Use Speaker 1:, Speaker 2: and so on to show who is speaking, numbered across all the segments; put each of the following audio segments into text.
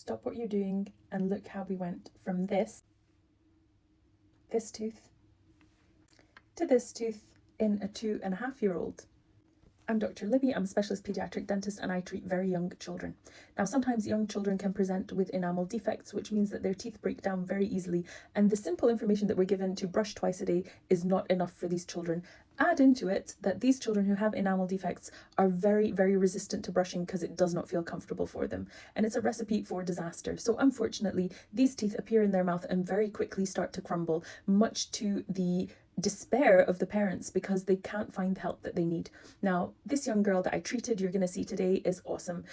Speaker 1: stop what you're doing and look how we went from this tooth to this tooth in a 2.5-year-old. I'm Dr. Libby, I'm a specialist paediatric dentist and I treat very young children. Now sometimes young children can present with enamel defects, which means that their teeth break down very easily, and the simple information that we're given to brush twice a day is not enough for these children. Add into it that these children who have enamel defects are very, very resistant to brushing because it does not feel comfortable for them, and it's a recipe for disaster. So unfortunately, these teeth appear in their mouth and very quickly start to crumble, much to the despair of the parents because they can't find the help that they need. Now, this young girl that I treated, you're going to see today, is awesome.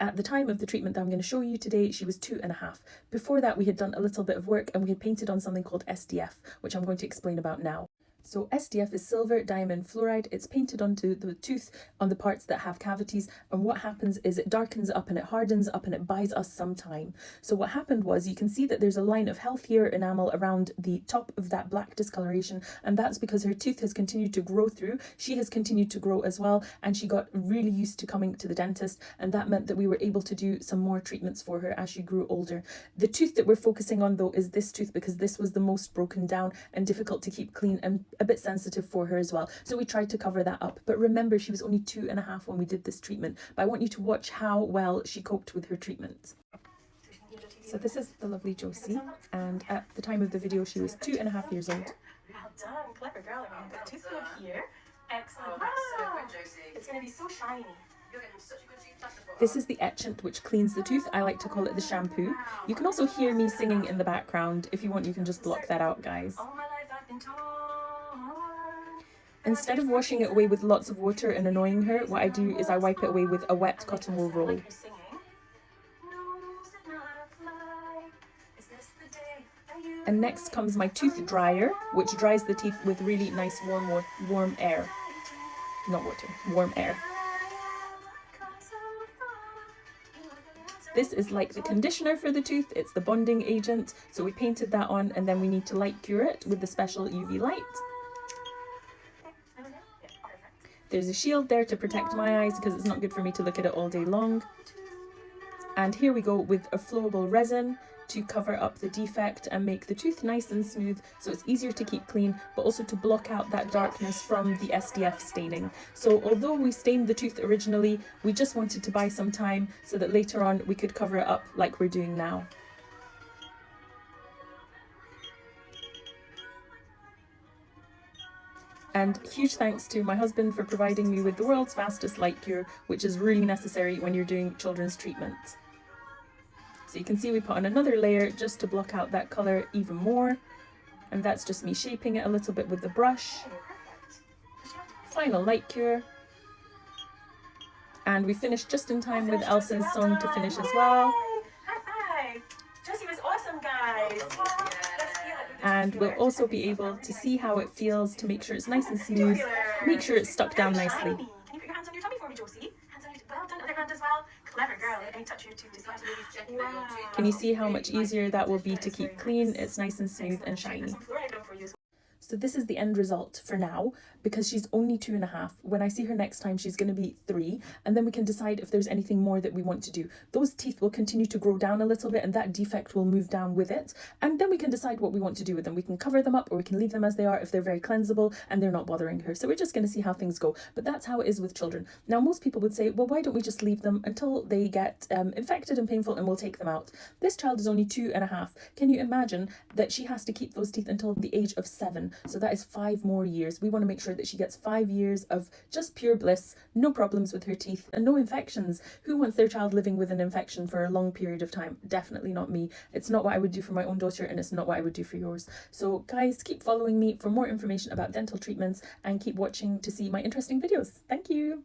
Speaker 1: At the time of the treatment that I'm going to show you today, she was 2.5. Before that, we had done a little bit of work and we had painted on something called SDF, which I'm going to explain about now. So SDF is silver diamond fluoride. It's painted onto the tooth on the parts that have cavities, and what happens is it darkens up and it hardens up and it buys us some time. So what happened was, you can see that there's a line of healthier enamel around the top of that black discoloration, and that's because her tooth has continued to grow through. She has continued to grow as well, and she got really used to coming to the dentist, and that meant that we were able to do some more treatments for her as she grew older. The tooth that we're focusing on though is this tooth, because this was the most broken down and difficult to keep clean and a bit sensitive for her as well. So we tried to cover that up. But remember, she was only 2.5 when we did this treatment. But I want you to watch how well she coped with her treatment. So this is the lovely Josie, and at the time of the video she was 2.5 years old.
Speaker 2: Well done, clever girl. I'm going to put a tooth look here. Excellent. Wow. It's going to be so shiny.
Speaker 1: This is the etchant which cleans the tooth. I like to call it the shampoo. You can also hear me singing in the background. If you want, you can just block that out, guys.
Speaker 2: All my life I've been told.
Speaker 1: Instead of washing it away with lots of water and annoying her, what I do is I wipe it away with a wet cotton wool roll. And next comes my tooth dryer, which dries the teeth with really nice warm air. Not water, warm air. This is like the conditioner for the tooth. It's the bonding agent. So we painted that on, and then we need to light cure it with the special UV light. There's a shield there to protect my eyes because it's not good for me to look at it all day long. And here we go with a flowable resin to cover up the defect and make the tooth nice and smooth, so it's easier to keep clean, but also to block out that darkness from the SDF staining. So although we stained the tooth originally, we just wanted to buy some time so that later on we could cover it up like we're doing now. And huge thanks to my husband for providing me with the world's fastest light cure, which is really necessary when you're doing children's treatment. So you can see we put on another layer just to block out that colour even more. And that's just me shaping it a little bit with the brush. Final light cure. And we finished just in time with Elsa's song to finish as well.
Speaker 2: High five! Josie was awesome, guys!
Speaker 1: And we'll also be able to see how it feels to make sure it's nice and smooth, make sure it's stuck down nicely.
Speaker 2: Can you put your hands on your tummy for me, Josie? Hands on your, well done, other hand as well. Clever girl, let me touch your tooth as well. Wow.
Speaker 1: Can you see how much easier that will be to keep clean? It's nice and smooth and shiny. So this is the end result for now, because she's only 2.5. When I see her next time, she's going to be 3, and then we can decide if there's anything more that we want to do. Those teeth will continue to grow down a little bit, and that defect will move down with it, and then we can decide what we want to do with them. We can cover them up, or we can leave them as they are if they're very cleansable and they're not bothering her. So we're just going to see how things go, but that's how it is with children. Now, most people would say, well, why don't we just leave them until they get infected and painful and we'll take them out? This child is only 2.5. Can you imagine that she has to keep those teeth until the age of 7? So that is 5 more years. We want to make sure that she gets 5 years of just pure bliss, no problems with her teeth and no infections. Who wants their child living with an infection for a long period of time? Definitely not me. It's not what I would do for my own daughter, and it's not what I would do for yours. So guys, keep following me for more information about dental treatments and keep watching to see my interesting videos. Thank you.